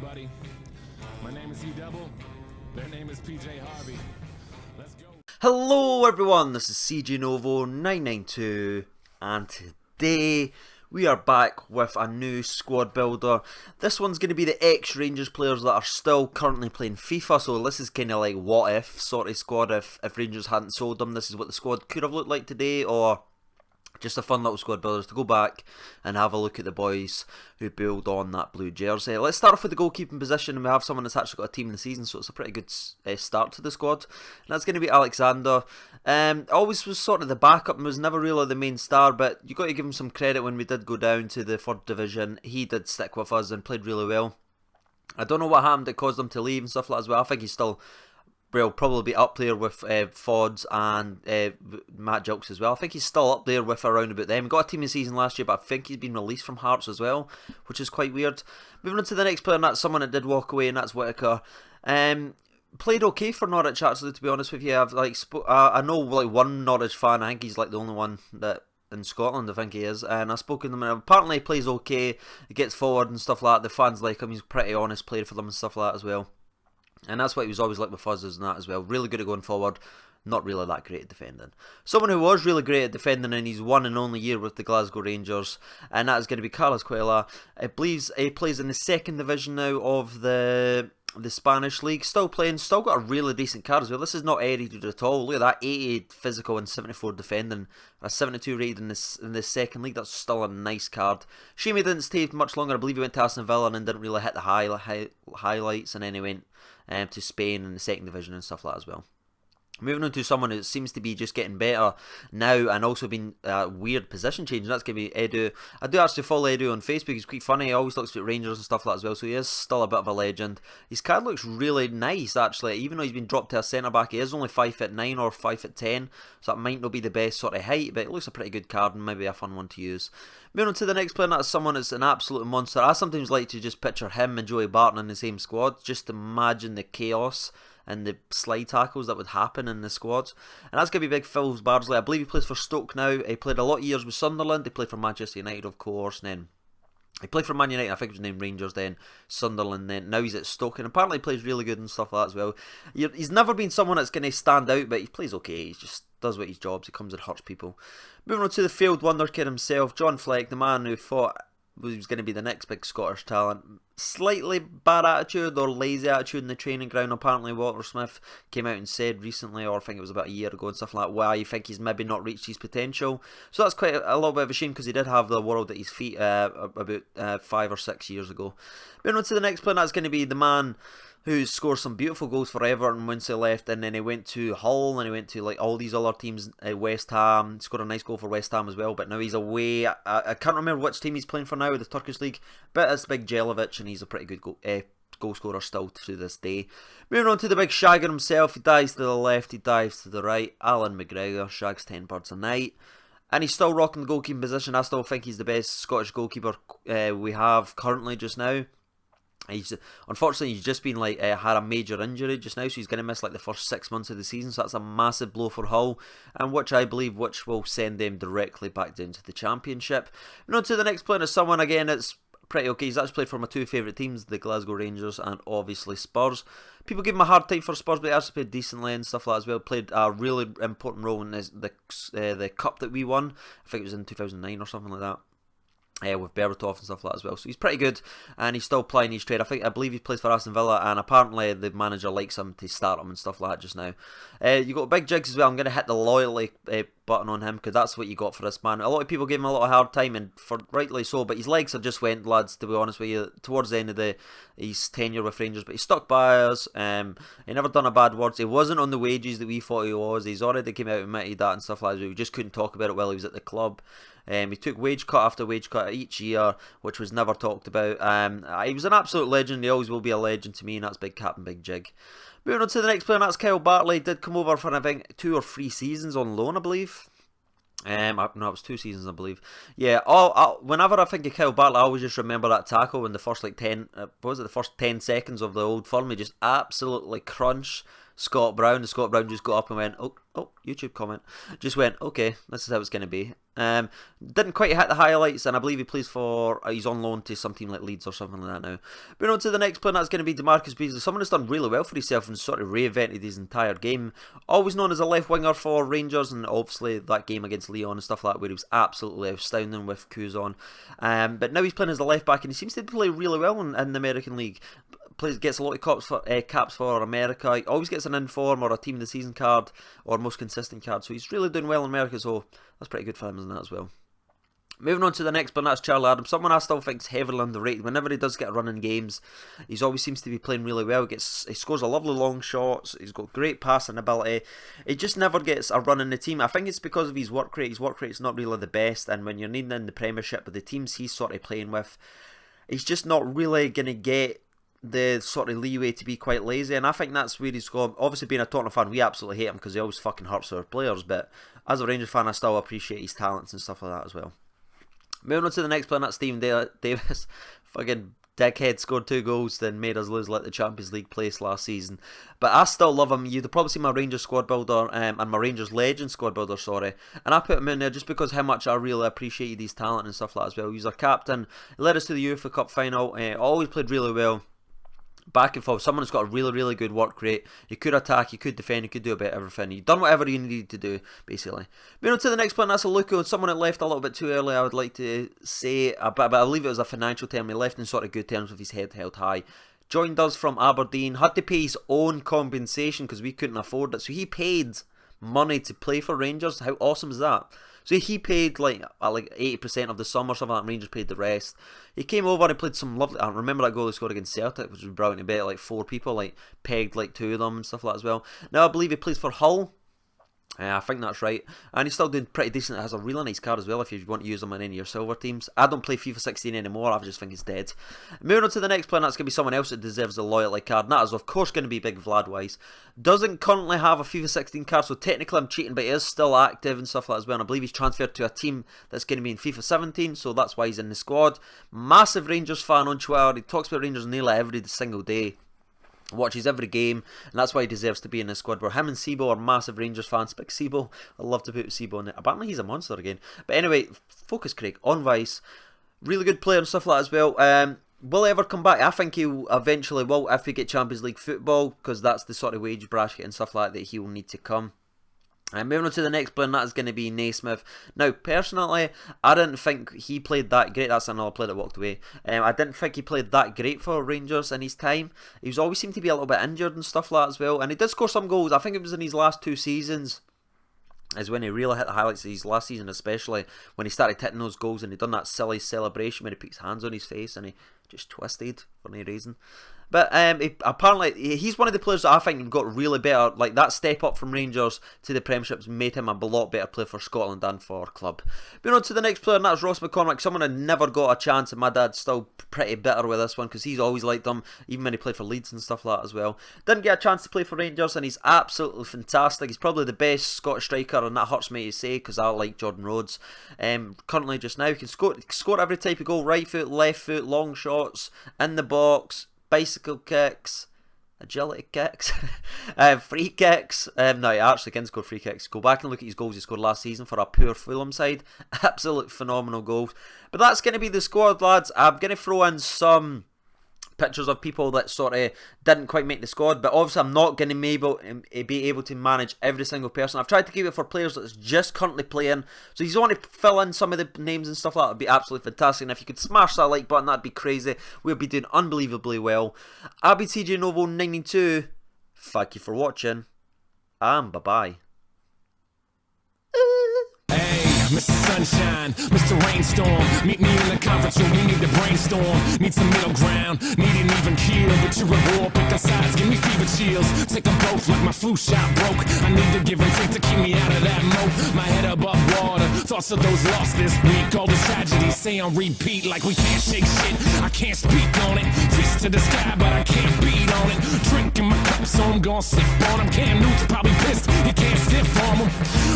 everybody. My name is E-Double. Their name is PJ Harvey. Let's go. Hello everyone, this is CJ Novo 992 and today we are back with a new squad builder. This one's going to be the ex-Rangers players that are still currently playing FIFA, so this is kind of like what if sort of squad. If Rangers hadn't sold them, this is what the squad could have looked like today, or just a fun little squad builders to go back and have a look at the boys who build on that blue jersey. Let's start off with the goalkeeping position, and we have someone that's actually got a team in the season, so it's a pretty good start to the squad. And that's going to be Alexander. Always was sort of the backup and was never really the main star, but you got to give him some credit. When we did go down to the 3rd division, he did stick with us and played really well. I don't know what happened that caused him to leave and stuff like that as well. I think he's still, well, probably be up there with Fods and Matt Jilks as well. I think he's still up there with around about them. He got a team in the season last year, but I think he's been released from Hearts as well, which is quite weird. Moving on to the next player, and that's someone that did walk away, and that's Whitaker. Played okay for Norwich, actually, to be honest with you. I know like one Norwich fan. I think he's like the only one that in Scotland, I think he is, and I've spoken to him, and apparently he plays okay. He gets forward and stuff like that. The fans like him. He's a pretty honest player for them and stuff like that as well. And that's what he was always like with Fuzzers and that as well. Really good at going forward, not really that great at defending. Someone who was really great at defending in his one and only year with the Glasgow Rangers, and that is going to be Carlos Cuellar. I believe he plays in the 2nd division now of the Spanish league. Still playing, still got a really decent card as well. This is not edited at all. Look at that, 88 physical and 74 defending. A 72 rated in the 2nd league. That's still a nice card. Shame he didn't stay much longer. I believe he went to Aston Villa and didn't really hit the highlights, and then he went to Spain in the 2nd division and stuff like that as well. Moving on to someone who seems to be just getting better now and also been weird position change, and that's going to be Edu. I do actually follow Edu on Facebook. He's quite funny. He always looks at Rangers and stuff like that as well, so he is still a bit of a legend. His card looks really nice, actually. Even though he's been dropped to a centre-back, he is only 5'9" or 5'10", so that might not be the best sort of height, but it looks a pretty good card and maybe a fun one to use. Moving on to the next player, and that's someone that's an absolute monster. I sometimes like to just picture him and Joey Barton in the same squad, just imagine the chaos and the slide tackles that would happen in the squad. And that's going to be big Phil Bardsley. I believe he plays for Stoke now. He played a lot of years with Sunderland. He played for Manchester United, of course, and then he played for Man United. I think it was named Rangers then, Sunderland then. Now he's at Stoke, and apparently he plays really good and stuff like that as well. He's never been someone that's going to stand out, but he plays okay. He just does what his jobs. He comes and hurts people. Moving on to the failed wonderkid himself, John Fleck, the man who thought he was going to be the next big Scottish talent. Slightly bad attitude or lazy attitude in the training ground. Apparently Walter Smith came out and said recently, or I think it was about a year ago and stuff like that, why you think he's maybe not reached his potential. So that's quite a little bit of a shame, because he did have the world at his feet about 5 or 6 years ago. Moving on to the next player, that's going to be the man who scored some beautiful goals for Everton once he left, and then he went to Hull, and he went to like all these other teams, West Ham, scored a nice goal for West Ham as well, but now he's away. I can't remember which team he's playing for now, the Turkish league, but it's Big Jelic, and he's a pretty good goal scorer still to this day. Moving on to the big shagger himself, he dives to the left, he dives to the right, Alan McGregor, shags 10 birds a night. And he's still rocking the goalkeeping position. I still think he's the best Scottish goalkeeper we have currently just now. Unfortunately, he's just been had a major injury just now, so he's going to miss like the first 6 months of the season. So that's a massive blow for Hull, and which I believe will send them directly back down to the Championship. And on to the next player is someone again that's pretty okay. He's actually played for my two favourite teams, the Glasgow Rangers and obviously Spurs. People give him a hard time for Spurs, but he actually played decently and stuff like that as well. Played a really important role in the cup that we won. I think it was in 2009 or something like that. With Berbatov and stuff like that as well. So he's pretty good, and he's still playing his trade. I believe he plays for Aston Villa, and apparently the manager likes him to start him and stuff like that just now. You got Big Jigs as well. I'm going to hit the loyalty button on him, because that's what you got for this man. A lot of people gave him a lot of hard time, and for rightly so, but his legs have just went, lads, to be honest with you, towards the end of his tenure with Rangers. But he stuck by us. He never done a bad word. He wasn't on the wages that we thought he was. He's already came out and admitted that and stuff like that. We just couldn't talk about it while he was at the club. He took wage cut after wage cut each year, which was never talked about. He was an absolute legend. He always will be a legend to me, and that's Big Captain Big Jig. Moving on to the next player, and that's Kyle Bartley. Did come over for, I think, 2 or 3 seasons on loan, I believe. No, it was 2 seasons, I believe. Yeah, whenever I think of Kyle Bartley, I always just remember that tackle in the first the first 10 seconds of the Old Firm. He just absolutely crunched Scott Brown. And Scott Brown just got up and went, oh, YouTube comment. Just went, okay, this is how it's going to be. Didn't quite hit the highlights, and I believe he plays for, he's on loan to some team like Leeds or something like that now. Moving on to the next player, that's going to be DeMarcus Beasley. Someone who's done really well for himself and sort of reinvented his entire game. Always known as a left winger for Rangers, and obviously that game against Leon and stuff like that where he was absolutely astounding with Kuzon. But now he's playing as a left back, and he seems to play really well in the American League. Gets a lot of caps for America. He always gets an inform or a team of the season card or most consistent card. So he's really doing well in America, so that's pretty good for him, isn't that, as well? Moving on to the next, but that's Charlie Adams. Someone I still think is heavily underrated. Whenever he does get a run in games, he always seems to be playing really well. He scores a lovely long shots. He's got great passing ability. He just never gets a run in the team. I think it's because of his work rate. His work rate's not really the best, and when you're needing in the Premiership with the teams he's sort of playing with, he's just not really going to get the sort of leeway to be quite lazy, and I think that's where he's gone. Obviously, being a Tottenham fan, we absolutely hate him because he always fucking hurts our players, but as a Rangers fan, I still appreciate his talents and stuff like that as well. Moving on to the next player, that's Steven Davis. Fucking dickhead, scored 2 goals, then made us lose like the Champions League place last season. But I still love him. You'd probably see my Rangers squad builder and my Rangers legend squad builder, sorry. And I put him in there just because how much I really appreciated his talent and stuff like that as well. He was our captain, he led us to the UEFA Cup final, always played really well. Back and forth, someone who's got a really, really good work rate. He could attack, he could defend, he could do a bit of everything. He'd done whatever he needed to do, basically. Moving on to the next player, that's Aluko. Someone that left a little bit too early, I would like to say, but I believe it was a financial term. He left in sort of good terms with his head held high. Joined us from Aberdeen, had to pay his own compensation because we couldn't afford it. So he paid money to play for Rangers. How awesome is that? So he paid like 80% of the sum or something like that, Rangers paid the rest. He came over and played some lovely, I remember that goal he scored against Celtic, which was brilliant. He bet like 4 people, like pegged like 2 of them and stuff like that as well. Now I believe he plays for Hull. I think that's right. And he's still doing pretty decent. It has a really nice card as well if you want to use him on any of your silver teams. I don't play FIFA 16 anymore. I just think he's dead. Moving on to the next player, that's going to be someone else that deserves the loyalty card. And that is, of course, going to be Big Vlad Weiss. Doesn't currently have a FIFA 16 card, so technically I'm cheating, but he is still active and stuff like that as well. And I believe he's transferred to a team that's going to be in FIFA 17, so that's why he's in the squad. Massive Rangers fan on Twitter. He talks about Rangers nearly every single day. Watches every game, and that's why he deserves to be in the squad. Where him and Sibo are massive Rangers fans. Big Sibo, I love to put Sibo in it. Apparently he's a monster again. But anyway, focus Craig on Weiss. Really good player and stuff like that as well. Will he ever come back? I think he'll eventually will if we get Champions League football, because that's the sort of wage bracket and stuff like that he will need to come. Moving on to the next player, and that is going to be Naismith. Now, personally, I didn't think he played that great. That's another player that walked away. I didn't think he played that great for Rangers in his time. He was always seemed to be a little bit injured and stuff like that as well. And he did score some goals. I think it was in his last 2 seasons is when he really hit the highlights of his last season, especially when he started hitting those goals and he done that silly celebration where he put his hands on his face and he just twisted for no reason. But apparently, he's one of the players that I think got really better. Like, that step up from Rangers to the Premiership's made him a lot better player for Scotland and for club. Moving on to the next player, and that's Ross McCormack. Someone who never got a chance, and my dad's still pretty bitter with this one because he's always liked him, even when he played for Leeds and stuff like that as well. Didn't get a chance to play for Rangers, and he's absolutely fantastic. He's probably the best Scottish striker, and that hurts me to say because I like Jordan Rhodes. Currently, just now, he can score every type of goal: right foot, left foot, long shots, in the box, bicycle kicks, agility kicks, free kicks. No, he actually can score free kicks. Go back and look at his goals he scored last season for a poor Fulham side. Absolute phenomenal goals. But that's going to be the squad, lads. I'm going to throw in some pictures of people that sort of didn't quite make the squad, but obviously I'm not going to be able to manage every single person. I've tried to keep it for players that's just currently playing, so if you want to fill in some of the names and stuff like that, would be absolutely fantastic. And if you could smash that like button, that'd be crazy. We'll be doing unbelievably well. I'll be TJ Novo 992. Thank you for watching, and bye bye. Mr. Sunshine, Mr. Rainstorm, meet me in the conference room, we need to brainstorm, need some middle ground, need an even keel, but you're a war, pick a sides, give me fever chills, take them both like my flu shot broke, I need to give and take to keep me out of that moat, my head above water, thoughts of those lost this week, all the tragedies say on repeat, like we can't shake shit, I can't speak on it, fist to the sky, but I can't beat on it, drinking my cup, so I'm gonna sip on him, Cam Newton's probably pissed, he can't stiff on him,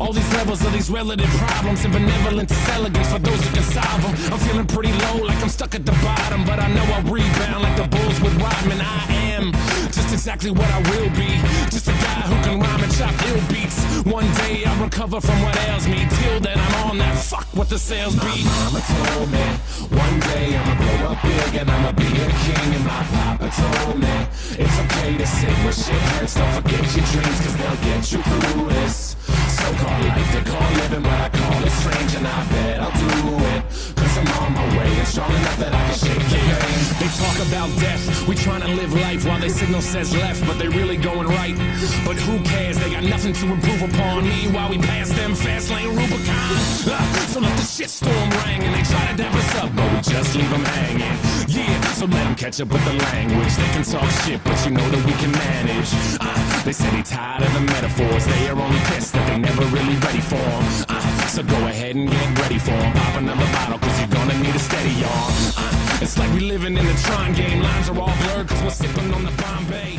all these levels of these relative problems, and benevolence is elegance for those who can solve them. I'm feeling pretty low, like I'm stuck at the bottom, but I know I'll rebound like the Bulls with Rodman. I am just as exactly what I will be. Just a guy who can rhyme and chop ill beats. One day I'll recover from what ails me. Till then I'm on that fuck what the sales be. My mama told me one day I'ma grow up big and I'ma be a king. And my papa told me it's okay to sit when shit hurts. Don't forget your dreams, cause they'll get you through this so-called life they call living, but I call it strange. And I bet I'll do it, cause I'm on my way and strong enough that I can shake the pain. They talk about death, we tryna live life while they signal says left, but they really going right. But who cares, they got nothing to improve upon me while we pass them fast lane Rubicon. So let the shitstorm ring and they try to dap us up, but we just leave them hanging. Yeah, so let them catch up with the language. They can talk shit, but you know that we can manage. They say they tired of the metaphors, they are only pissed that they never really ready for them. So go ahead and get ready for them. Pop another bottle, cause you're gonna need a steady arm. It's like we living in the Tron game. Lines are all blurred cause we're sipping on the Bombay.